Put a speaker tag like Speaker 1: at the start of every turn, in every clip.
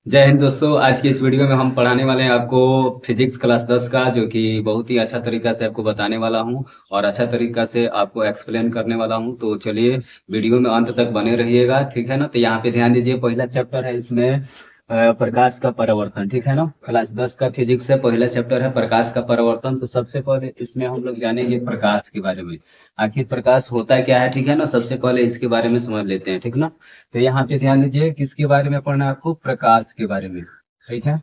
Speaker 1: जय हिंद दोस्तों। आज की इस वीडियो में हम पढ़ाने वाले हैं आपको फिजिक्स क्लास 10 का, जो कि बहुत ही अच्छा तरीका से आपको बताने वाला हूं और अच्छा तरीका से आपको एक्सप्लेन करने वाला हूं। तो चलिए वीडियो में अंत तक बने रहिएगा, ठीक है ना। तो यहाँ पे ध्यान दीजिए, पहला चैप्टर है इसमें प्रकाश का परावर्तन, ठीक है ना। क्लास 10 का फिजिक्स है, पहला चैप्टर है प्रकाश का परावर्तन। तो सबसे पहले इसमें हम लोग जानेंगे प्रकाश के बारे में। आखिर प्रकाश होता क्या है, ठीक है ना। सबसे पहले इसके बारे में समझ लेते हैं, ठीक ना। तो यहाँ पे ध्यान दीजिए, किसके बारे में पढ़ना है आपको, प्रकाश के बारे में, ठीक है।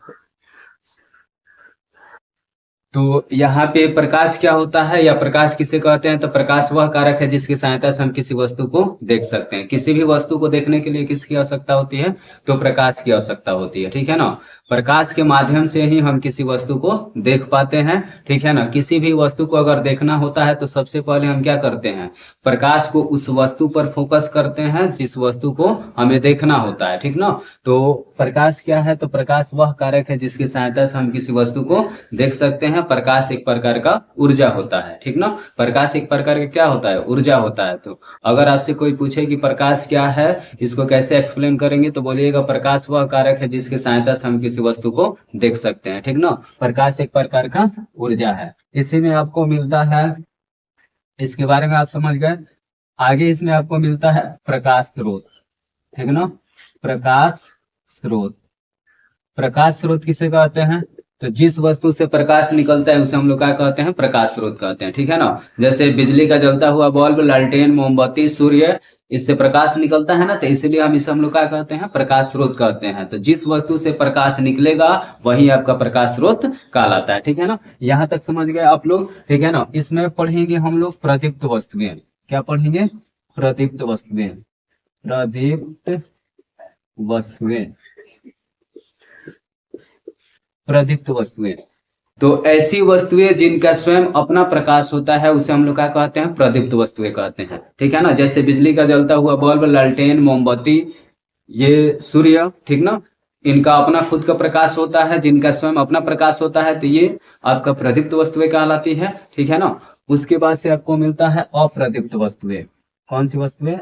Speaker 1: तो यहाँ पे प्रकाश क्या होता है या प्रकाश किसे कहते हैं, तो प्रकाश वह कारक है जिसकी सहायता से हम किसी वस्तु को देख सकते हैं। किसी भी वस्तु को देखने के लिए किसकी आवश्यकता होती है, तो प्रकाश की आवश्यकता होती है, ठीक है ना। प्रकाश के माध्यम से ही हम किसी वस्तु को देख पाते हैं, ठीक है ना। किसी भी वस्तु को अगर देखना होता है तो सबसे पहले हम क्या करते हैं, प्रकाश को उस वस्तु पर फोकस करते हैं जिस वस्तु को हमें देखना होता है, ठीक ना। तो प्रकाश क्या है, तो प्रकाश वह कारक है जिसकी सहायता से हम किसी वस्तु को देख सकते हैं। प्रकाश एक प्रकार का ऊर्जा होता है, ठीक ना। प्रकाश एक प्रकार का क्या होता है, ऊर्जा होता है। तो अगर आपसे कोई पूछे कि प्रकाश क्या है, इसको कैसे एक्सप्लेन करेंगे, तो बोलिएगा प्रकाश वह कारक है जिसकी सहायता से हम किसी वस्तु को देख सकते हैं, ठीक ना। प्रकाश एक प्रकार का ऊर्जा है, इसी में आपको मिलता है। इसके बारे में आप समझ गए। आगे इसमें आपको मिलता है प्रकाश स्रोत, ठीक ना। प्रकाश स्रोत, प्रकाश स्रोत किसे कहते हैं, तो जिस वस्तु से प्रकाश निकलता है उसे हम लोग क्या कहते हैं, प्रकाश स्रोत कहते हैं, ठीक है ना। जैसे बिजली का जलता हुआ बल्ब, लालटेन, मोमबत्ती, सूर्य, इससे प्रकाश निकलता है ना, तो इसलिए हम इसे हम लोग क्या कहते हैं, प्रकाश स्रोत कहते हैं। तो जिस वस्तु से प्रकाश निकलेगा वही आपका प्रकाश स्रोत कहलाता है, ठीक है ना। यहाँ तक समझ गए आप लोग, ठीक है ना। इसमें पढ़ेंगे हम लोग प्रदीप्त वस्तुएं। क्या पढ़ेंगे, प्रदीप्त वस्तुएं, प्रदीप्त वस्तुएं, प्रदीप्त वस्तुएं। तो ऐसी वस्तुएं जिनका स्वयं अपना प्रकाश होता है उसे हम लोग क्या कहते हैं, प्रदीप्त वस्तुएं कहते हैं, ठीक है ना। जैसे बिजली का जलता हुआ बल्ब, लालटेन, मोमबत्ती, ये सूर्य, ठीक ना। इनका अपना खुद का प्रकाश होता है, जिनका स्वयं अपना प्रकाश होता है, तो ये आपका प्रदीप्त वस्तुएं कहलाती है, ठीक है ना। उसके बाद से आपको मिलता है अप्रदीप्त वस्तुएं। कौन सी वस्तुएं,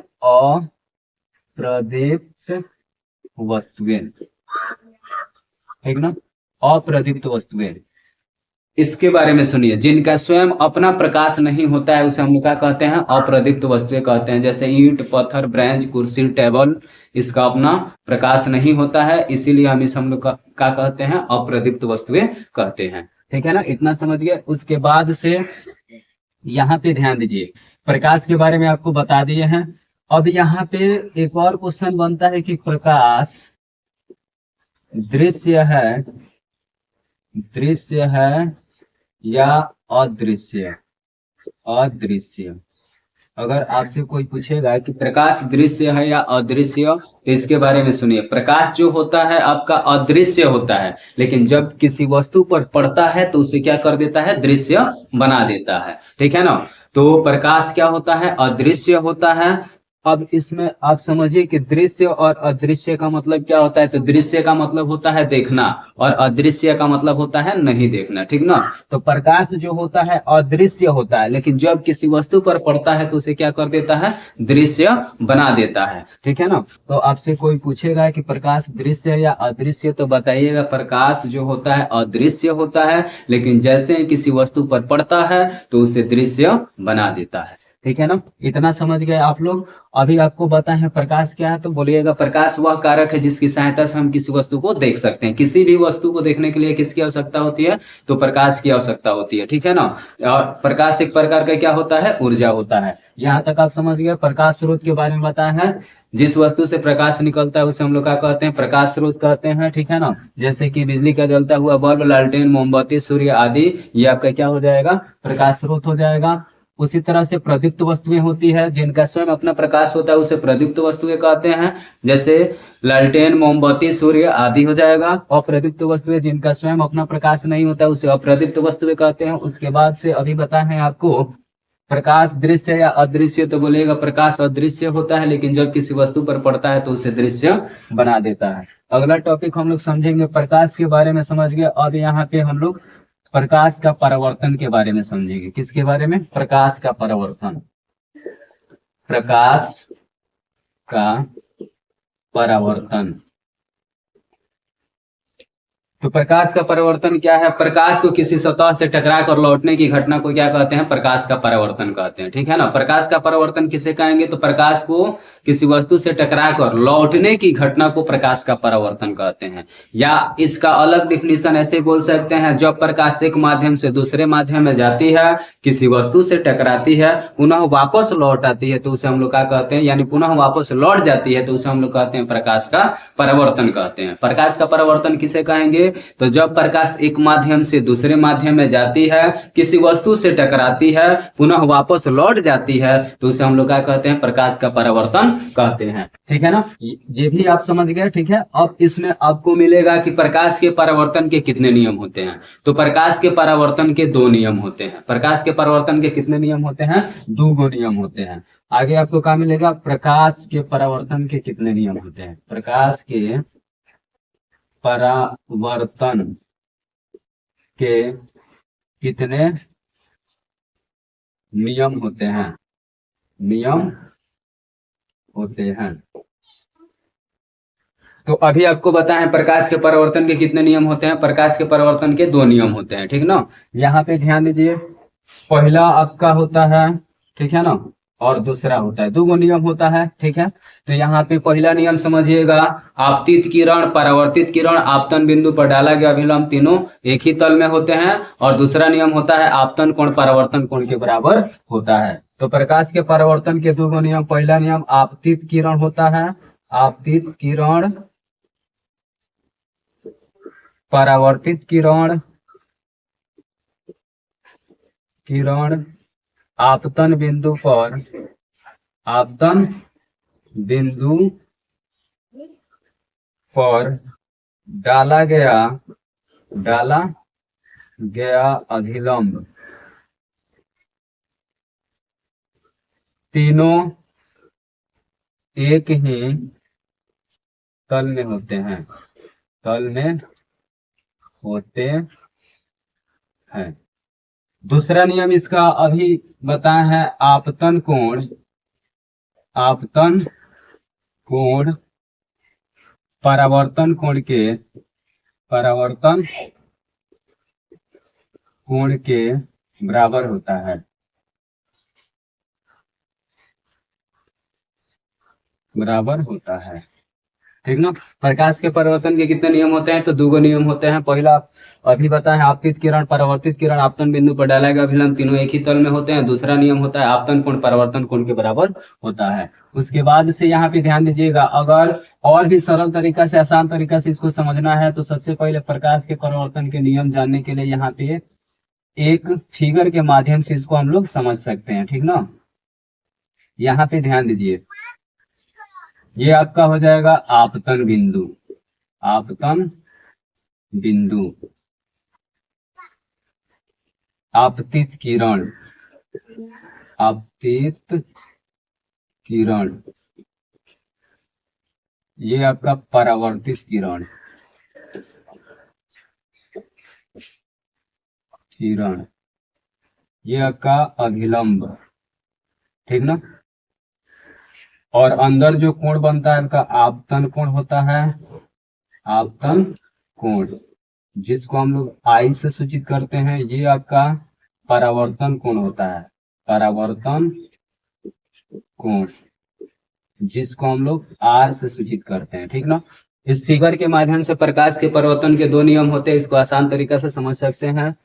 Speaker 1: अप्रदीप्त वस्तुएं, ठीक ना। अप्रदीप्त वस्तुएं, इसके बारे में सुनिए। जिनका स्वयं अपना प्रकाश नहीं होता है उसे हम लोग क्या कहते हैं, अप्रदीप्त वस्तुएं कहते हैं। जैसे ईंट, पत्थर, ब्रेंच, कुर्सी, टेबल, इसका अपना प्रकाश नहीं होता है, इसीलिए हम इसे हम लोग क्या कहते हैं, अप्रदीप्त वस्तुएं कहते हैं, ठीक है ना। इतना समझ गए। उसके बाद से यहाँ पे ध्यान दीजिए, प्रकाश के बारे में आपको बता दिए हैं। अब यहाँ पे एक और क्वेश्चन बनता है कि प्रकाश दृश्य है, दृश्य है या अदृश्य, अदृश्य। अगर आपसे कोई पूछेगा कि प्रकाश दृश्य है या अदृश्य, तो इसके बारे में सुनिए। प्रकाश जो होता है आपका अदृश्य होता है, लेकिन जब किसी वस्तु पर पड़ता है तो उसे क्या कर देता है, दृश्य बना देता है, ठीक है ना। तो प्रकाश क्या होता है, अदृश्य होता है। अब इसमें आप समझिए कि दृश्य और अदृश्य का मतलब क्या होता है, तो दृश्य का मतलब होता है देखना और अदृश्य का मतलब होता है नहीं देखना, ठीक ना। तो प्रकाश जो होता है अदृश्य होता है, लेकिन जब किसी वस्तु पर पड़ता है तो उसे क्या कर देता है, दृश्य बना देता है, ठीक है ना। तो आपसे कोई पूछेगा कि प्रकाश दृश्य या अदृश्य, तो बताइएगा प्रकाश जो होता है अदृश्य होता है, लेकिन जैसे ही किसी वस्तु पर पड़ता है तो उसे दृश्य बना देता है, ठीक है ना। इतना समझ गए आप लोग। अभी आपको पता है प्रकाश क्या है, तो बोलिएगा प्रकाश वह कारक है जिसकी सहायता से हम किसी वस्तु को देख सकते हैं। किसी भी वस्तु को देखने के लिए किसकी आवश्यकता होती है, तो प्रकाश की आवश्यकता होती है, ठीक है ना। और प्रकाश एक प्रकार का क्या होता है, ऊर्जा होता है। यहाँ तक आप समझ गए। प्रकाश स्रोत के बारे में बताया है, जिस वस्तु से प्रकाश निकलता है उसे हम लोग क्या कहते हैं, प्रकाश स्रोत कहते हैं, ठीक है ना। जैसे कि बिजली का जलता हुआ बल्ब, लालटेन, मोमबत्ती, सूर्य आदि, ये आपका क्या हो जाएगा, प्रकाश स्रोत हो जाएगा। उसी तरह से प्रदीप्त वस्तुएं होती है, जिनका स्वयं अपना प्रकाश होता है उसे प्रदीप्त वस्तुएं कहते हैं। जैसे लालटेन, मोमबत्ती, सूर्य आदि हो जाएगा। अप्रदीप्त वस्तुएं जिनका स्वयं अपना प्रकाश नहीं होता उसे अप्रदीप्त वस्तुएं कहते हैं। उसके बाद से अभी बताए हैं आपको प्रकाश दृश्य या अदृश्य, तो बोलेगा प्रकाश अदृश्य होता है, लेकिन जब किसी वस्तु पर पड़ता है तो उसे दृश्य बना देता है। अगला टॉपिक हम लोग समझेंगे, प्रकाश के बारे में समझ गए। अब यहाँ पे हम लोग प्रकाश का परावर्तन के बारे में समझेंगे। किसके बारे में, प्रकाश का परावर्तन, प्रकाश का परावर्तन। तो प्रकाश का परावर्तन क्या है? प्रकाश को किसी सतह से टकरा कर लौटने की घटना को क्या कहते हैं? प्रकाश का परावर्तन कहते हैं। ठीक है ना। प्रकाश का परावर्तन किसे कहेंगे? तो प्रकाश को किसी वस्तु से टकरा कर लौटने की घटना को प्रकाश का परावर्तन कहते हैं। या इसका अलग डिफिनीशन ऐसे बोल सकते हैं, जब प्रकाश एक माध्यम से दूसरे माध्यम में जाती है, किसी वस्तु से टकराती है, पुनः वापस लौट आती है, तो उसे हम लोग क्या कहते हैं? यानी पुनः वापस लौट जाती है, तो उसे हम लोग कहते हैं प्रकाश का परावर्तन कहते हैं। प्रकाश का परावर्तन किसे कहेंगे? तो जब प्रकाश एक माध्यम से दूसरे माध्यम में जाती है, किसी वस्तु से टकराती है, पुनः वापस लौट जाती है, तो उसे हम लोग क्या कहते हैं? प्रकाश का परावर्तन कहते हैं। ठीक है ना। ये भी आप समझ गए। ठीक है। अब इसमें आपको मिलेगा कि प्रकाश के परावर्तन के कितने नियम होते हैं। तो प्रकाश के परावर्तन के 2 नियम होते हैं। प्रकाश के परावर्तन के कितने नियम होते हैं? 2 नियम होते हैं। आगे आपको क्या मिलेगा? प्रकाश के परावर्तन के कितने नियम होते हैं? प्रकाश के परावर्तन के कितने नियम होते हैं? नियम होते हैं। तो अभी आपको बताएं प्रकाश के परावर्तन के कितने नियम होते हैं। प्रकाश के परावर्तन के 2 नियम होते हैं। ठीक ना। यहाँ पे ध्यान दीजिए, पहला आपका होता है, ठीक है ना, और दूसरा होता है। 2 नियम होता है। ठीक है। तो यहाँ पे पहला नियम समझिएगा, आपतित किरण, परावर्तित किरण, आपतन बिंदु पर डाला गया अभिलंब, तीनों एक ही तल में होते हैं। और दूसरा नियम होता है आपतन कोण परावर्तन कोण के बराबर होता है। तो प्रकाश के परावर्तन के 2 नियम, पहला नियम आपतित किरण होता है, आपतित किरण, परावर्तित किरण, किरण आपतन बिंदु पर, आपतन बिंदु पर डाला गया अभिलंब, तीनों एक ही तल में होते हैं, तल में होते हैं। दूसरा नियम इसका अभी बताया है, आपतन कोण, आपतन कोण परावर्तन कोण के, परावर्तन कोण के बराबर होता है, बराबर होता है। ठीक ना। प्रकाश के परावर्तन के कितने नियम होते हैं? तो 2 नियम होते हैं। पहला अभी बताएं, आपतित किरण, परावर्तित किरण आपतन बिंदु पर डाला गया अभिलंब, तीनों एक ही तल में होते हैं। दूसरा नियम होता है आपतन कोण परावर्तन कोण के बराबर होता है। उसके बाद से यहाँ पे ध्यान दीजिएगा, अगर और भी सरल तरीका से, आसान तरीका से इसको समझना है, तो सबसे पहले प्रकाश के परावर्तन के नियम जानने के लिए यहाँ पे एक फिगर के माध्यम से इसको हम लोग समझ सकते हैं। ठीक ना। यहाँ पे ध्यान दीजिए, ये आपका हो जाएगा आपतन बिंदु, आपतन बिंदु, आपतित किरण, आपतित किरण, ये आपका परावर्तित किरण, किरण, ये आपका अभिलंब। ठीक ना। और अंदर जो कोण बनता है आपका आपतन कोण होता है, आपतन कोण, जिसको हम लोग आई से सूचित करते हैं, ये आपका परावर्तन कोण होता है, परावर्तन कोण, जिसको हम लोग आर से सूचित करते हैं। ठीक ना। इस फिगर के माध्यम से प्रकाश के परावर्तन के 2 नियम होते हैं, इसको आसान तरीका से समझ सकते हैं।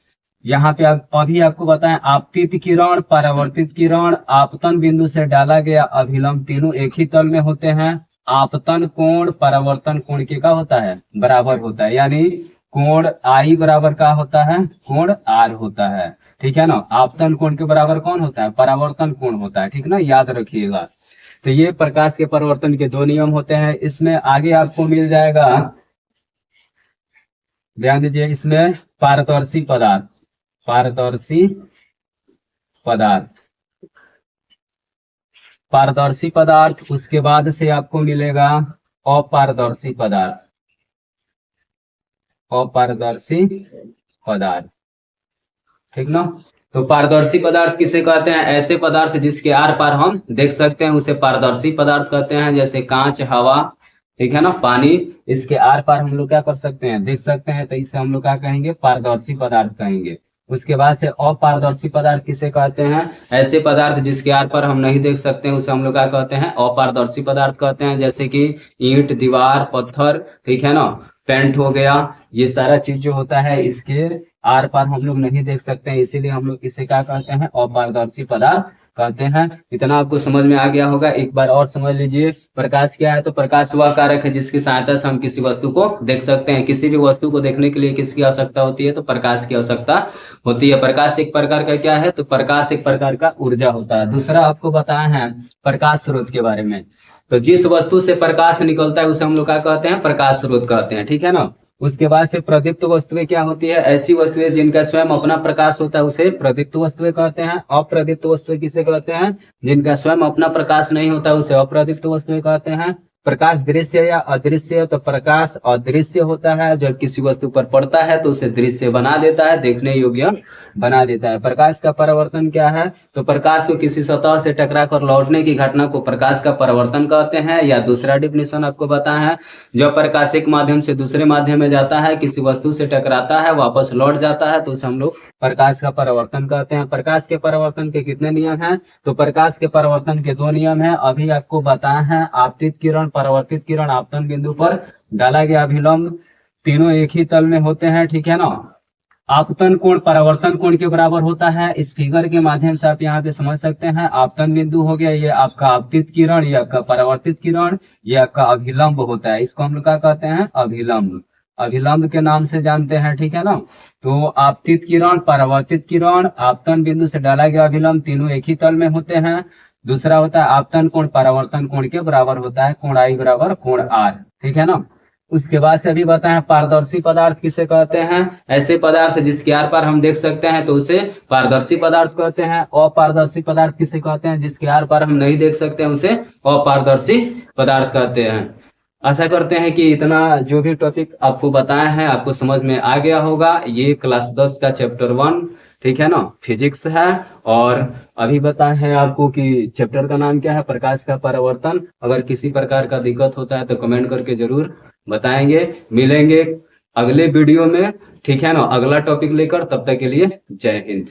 Speaker 1: यहाँ पे अभी आपको बताएं, आपतित किरण, परावर्तित किरण, आपतन बिंदु से डाला गया अभिलंब, तीनों एक ही तल में होते हैं। आपतन कोण परावर्तन कोण के का होता है? बराबर होता है। यानी कोण आई बराबर का होता है? कोण आर होता है। ठीक है ना। आपतन कोण के बराबर कौन होता है? परावर्तन कोण होता है। ठीक ना। याद रखिएगा। तो ये प्रकाश के परावर्तन के 2 नियम होते हैं। इसमें आगे आपको मिल जाएगा, ध्यान दीजिए, इसमें पारदर्शी पदार्थ, पारदर्शी पदार्थ, पारदर्शी पदार्थ, उसके बाद से आपको मिलेगा अपारदर्शी पदार्थ, अपारदर्शी पदार्थ। ठीक ना। तो पारदर्शी पदार्थ किसे कहते हैं? ऐसे पदार्थ जिसके आर पार हम देख सकते हैं, उसे पारदर्शी पदार्थ कहते हैं। जैसे कांच, हवा, ठीक है ना। पानी इसके आर पार हम लोग क्या कर सकते हैं, देख सकते हैं, तो इसे हम लोग क्या कहेंगे, पारदर्शी पदार्थ कहेंगे। उसके बाद से अपारदर्शी पदार्थ किसे कहते हैं, ऐसे पदार्थ जिसके आर पार हम नहीं देख सकते हैं उसे हम लोग क्या कहते हैं, अपारदर्शी पदार्थ कहते हैं। जैसे कि ईंट, दीवार, पत्थर, ठीक है ना, पेंट हो गया, ये सारा चीज जो होता है इसके आर पार हम लोग नहीं देख सकते हैं, इसीलिए हम लोग इसे क्या कहते हैं, अपारदर्शी पदार्थ कहते हैं। इतना आपको समझ में आ गया होगा। एक बार और समझ लीजिए, प्रकाश क्या है, तो प्रकाश वह कारक है जिसकी सहायता से हम किसी वस्तु को देख सकते हैं। किसी भी वस्तु को देखने के लिए किसकी आवश्यकता होती है, तो प्रकाश की आवश्यकता होती है। प्रकाश एक प्रकार का क्या है, तो प्रकाश एक प्रकार का ऊर्जा होता है। दूसरा आपको बताया है प्रकाश स्रोत के बारे में, तो जिस वस्तु से प्रकाश निकलता है उसे हम लोग क्या कहते हैं, प्रकाश स्रोत कहते हैं, ठीक है ना। उसके बाद से प्रदीप्त वस्तुएं क्या होती है, ऐसी वस्तुएं जिनका स्वयं अपना प्रकाश होता है उसे प्रदीप्त वस्तुएं कहते हैं। अप्रदीप्त वस्तुएं किसे कहते हैं, जिनका स्वयं अपना प्रकाश नहीं होता उसे अप्रदीप्त वस्तुएं कहते हैं। प्रकाश दृश्य या अदृश्य, तो प्रकाश अदृश्य होता है, जब किसी वस्तु पर पड़ता है तो उसे दृश्य बना देता है, देखने योग्य बना देता है। प्रकाश का परावर्तन क्या है, तो प्रकाश को किसी सतह से टकरा कर लौटने की घटना को प्रकाश का परावर्तन कहते हैं। या दूसरा डिफिनेशन आपको बताया है, जब प्रकाश एक माध्यम से दूसरे माध्यम में जाता है, किसी वस्तु से टकराता है, वापस लौट जाता है, तो उसे हम लोग प्रकाश का परावर्तन कहते हैं। प्रकाश के परावर्तन के कितने नियम हैं, तो प्रकाश के परावर्तन के 2 नियम हैं। अभी आपको बताया है, आपतित किरण, परावर्तित किरण, आपतन बिंदु पर डाला गया अभिलंब, तीनों एक ही तल में होते हैं, ठीक है ना। आपतन कोण परावर्तन कोण के बराबर होता है। इस फिगर के माध्यम से आप यहाँ पे समझ सकते हैं, आपतन बिंदु हो गया, ये आपका आपतित किरण, ये आपका परावर्तित किरण, ये आपका अभिलंब होता है। इसको हम लोग क्या कहते हैं, अभिलंब, अभिलंब के नाम से जानते हैं, ठीक है ना। तो आपतित किरण, परावर्तित किरण, आपतन बिंदु से डाला गया अभिलंब, तीनों एक ही तल में होते हैं। दूसरा होता है आपतन कोण परावर्तन कोण के बराबर होता है, कोण आई बराबर कोण आर, ठीक है ना। उसके बाद से अभी बताएं पारदर्शी पदार्थ किसे कहते हैं, ऐसे पदार्थ जिसके आर पार हम देख सकते हैं तो उसे पारदर्शी पदार्थ कहते हैं। अपारदर्शी पदार्थ किसे कहते हैं, जिसके आर पार हम नहीं देख सकते हैं उसे अपारदर्शी पदार्थ कहते हैं। आशा करते हैं कि इतना जो भी टॉपिक आपको बताया है आपको समझ में आ गया होगा। ये क्लास 10 का चैप्टर 1, ठीक है ना, फिजिक्स है। और अभी बताया है आपको कि चैप्टर का नाम क्या है, प्रकाश का परावर्तन। अगर किसी प्रकार का दिक्कत होता है तो कमेंट करके जरूर बताएंगे। मिलेंगे अगले वीडियो में, ठीक है ना, अगला टॉपिक लेकर। तब तक के लिए जय हिंद।